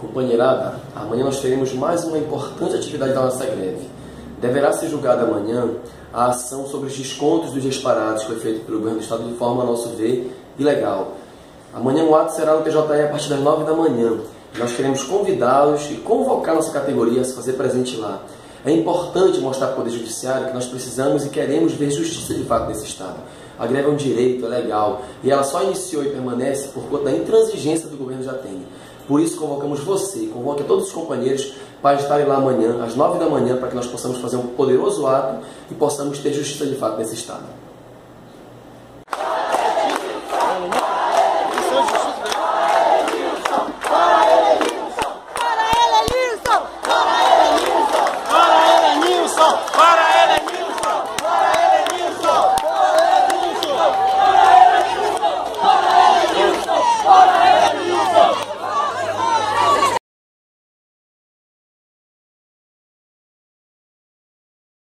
Companheirada, amanhã nós teremos mais uma importante atividade da nossa greve. Deverá ser julgada amanhã a ação sobre os descontos dos dias parados que foi feito pelo governo do Estado de forma, a nosso ver, ilegal. Amanhã o ato será no TJE a partir das 9 da manhã. Nós queremos convidá-los e convocar nossa categoria a se fazer presente lá. É importante mostrar ao Poder Judiciário que nós precisamos e queremos ver justiça de fato nesse Estado. A greve é um direito, é legal, e ela só iniciou e permanece por conta da intransigência do governo Jatene. Por isso convocamos você, convoque todos os companheiros para estarem lá amanhã, às 9 da manhã, para que nós possamos fazer um poderoso ato e possamos ter justiça de fato nesse Estado.